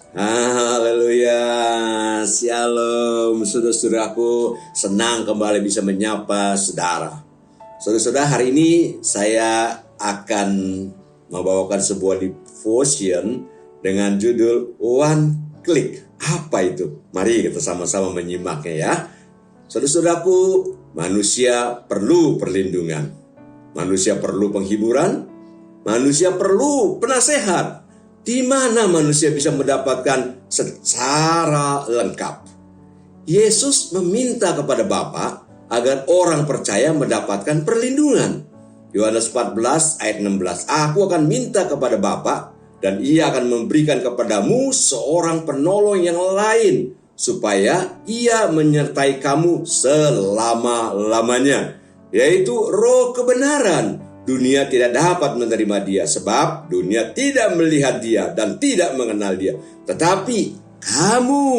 Haleluya, shalom saudara-saudaraku, senang kembali bisa menyapa saudara. Saudara-saudara, hari ini saya akan membawakan sebuah devotion dengan judul One Click. Apa itu? Mari kita sama-sama menyimaknya ya. Saudara-saudaraku, manusia perlu perlindungan, manusia perlu penghiburan, manusia perlu penasehat. Di mana manusia bisa mendapatkan secara lengkap. Yesus meminta kepada Bapa agar orang percaya mendapatkan perlindungan. Yohanes 14 ayat 16. Aku akan minta kepada Bapa dan ia akan memberikan kepadamu seorang penolong yang lain, supaya ia menyertai kamu selama-lamanya, yaitu Roh kebenaran. Dunia tidak dapat menerima dia sebab dunia tidak melihat dia dan tidak mengenal dia. Tetapi kamu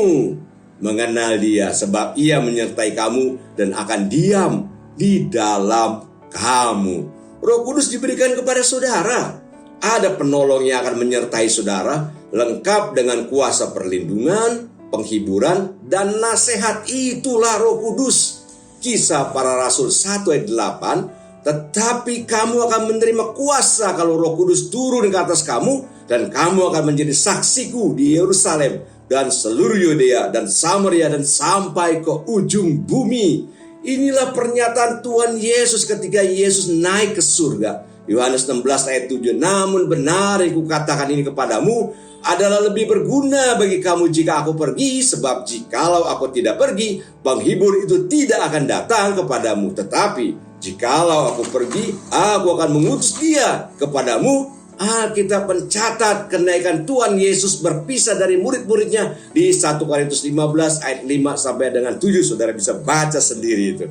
mengenal dia sebab ia menyertai kamu dan akan diam di dalam kamu. Roh Kudus diberikan kepada saudara. Ada penolong yang akan menyertai saudara, lengkap dengan kuasa perlindungan, penghiburan, dan nasihat. Itulah Roh Kudus. Kisah Para Rasul 1 ayat 8. Tetapi kamu akan menerima kuasa kalau Roh Kudus turun ke atas kamu, dan kamu akan menjadi saksiku di Yerusalem dan seluruh Yudea dan Samaria dan sampai ke ujung bumi. Inilah pernyataan Tuhan Yesus ketika Yesus naik ke surga. Yohanes 16 ayat 7. Namun benar yang kukatakan ini kepadamu adalah lebih berguna bagi kamu jika aku pergi, sebab jikalau aku tidak pergi, penghibur itu tidak akan datang kepadamu. Tetapi jikalau aku pergi, aku akan mengutus dia kepadamu. Alkitab mencatat kenaikan Tuhan Yesus berpisah dari murid-muridnya di 1 Korintus 15 ayat 5 sampai dengan 7. Saudara bisa baca sendiri itu.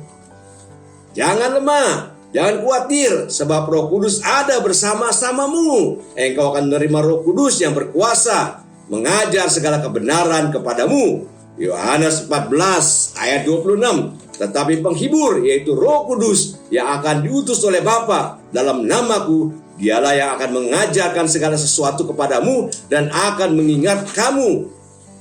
Jangan lemah, jangan khawatir, sebab Roh Kudus ada bersama-samamu. Engkau akan menerima Roh Kudus yang berkuasa mengajar segala kebenaran kepadamu. Yohanes 14 ayat 26. Tetapi penghibur, yaitu Roh Kudus yang akan diutus oleh Bapa dalam namaku, dialah yang akan mengajarkan segala sesuatu kepadamu dan akan mengingat kamu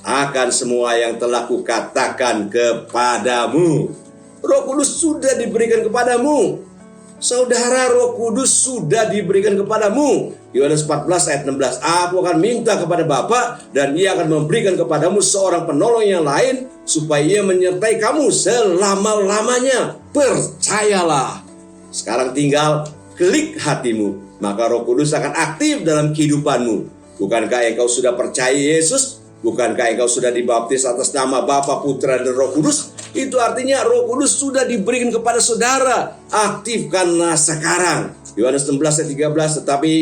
akan semua yang telah kukatakan kepadamu. Roh Kudus sudah diberikan kepadamu. Saudara, Roh Kudus sudah diberikan kepadamu. Yohanes 14 ayat 16. Aku akan minta kepada Bapa dan ia akan memberikan kepadamu seorang penolong yang lain, supaya ia menyertai kamu selama-lamanya. Percayalah. Sekarang tinggal klik hatimu, maka Roh Kudus akan aktif dalam kehidupanmu. Bukankah engkau sudah percaya Yesus? Bukankah engkau sudah dibaptis atas nama Bapa, Putra, dan Roh Kudus? Itu artinya Roh Kudus sudah diberikan kepada saudara. Aktifkanlah sekarang. Yohanes 16 ayat 13. Tetapi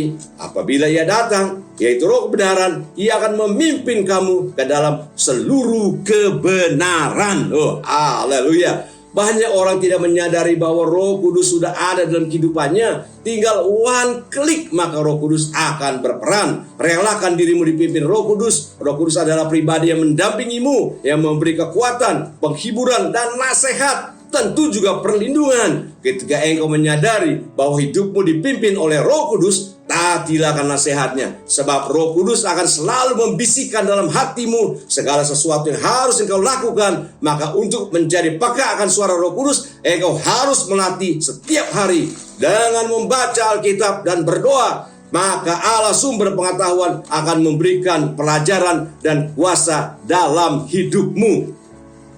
apabila ia datang, yaitu Roh kebenaran, ia akan memimpin kamu ke dalam seluruh kebenaran. Oh, haleluya. Banyak orang tidak menyadari bahwa Roh Kudus sudah ada dalam kehidupannya. Tinggal one klik, maka Roh Kudus akan berperan. Relakan dirimu dipimpin Roh Kudus. Roh Kudus adalah pribadi yang mendampingimu, yang memberi kekuatan, penghiburan, dan nasihat. Tentu juga perlindungan. Ketika engkau menyadari bahwa hidupmu dipimpin oleh Roh Kudus, taatilah akan nasihatnya. Sebab Roh Kudus akan selalu membisikkan dalam hatimu segala sesuatu yang harus engkau lakukan. Maka untuk menjadi peka akan suara Roh Kudus, engkau harus melatih setiap hari dengan membaca Alkitab dan berdoa. Maka Allah sumber pengetahuan akan memberikan pelajaran dan kuasa dalam hidupmu.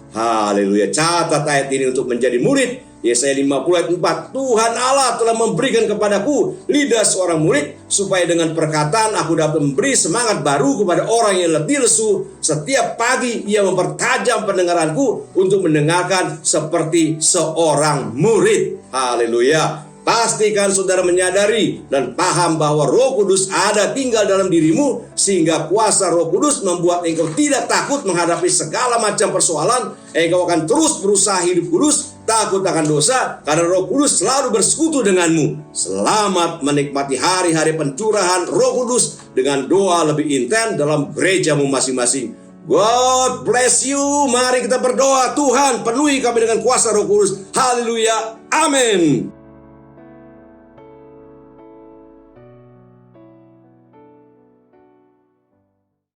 Haleluya. Catat ayat ini untuk menjadi murid. Yesaya 50 ayat 4. Tuhan Allah telah memberikan kepadaku lidah seorang murid, supaya dengan perkataan aku dapat memberi semangat baru kepada orang yang letih lesu. Setiap pagi ia mempertajam pendengaranku untuk mendengarkan seperti seorang murid. Haleluya. Pastikan saudara menyadari dan paham bahwa Roh Kudus ada tinggal dalam dirimu, sehingga kuasa Roh Kudus membuat engkau tidak takut menghadapi segala macam persoalan. Engkau akan terus berusaha hidup kudus, takut akan dosa, karena Roh Kudus selalu bersekutu denganmu. Selamat menikmati hari-hari pencurahan Roh Kudus dengan doa lebih intens dalam gerejamu masing-masing. God bless you. Mari kita berdoa. Tuhan, penuhi kami dengan kuasa Roh Kudus. Haleluya. Amin.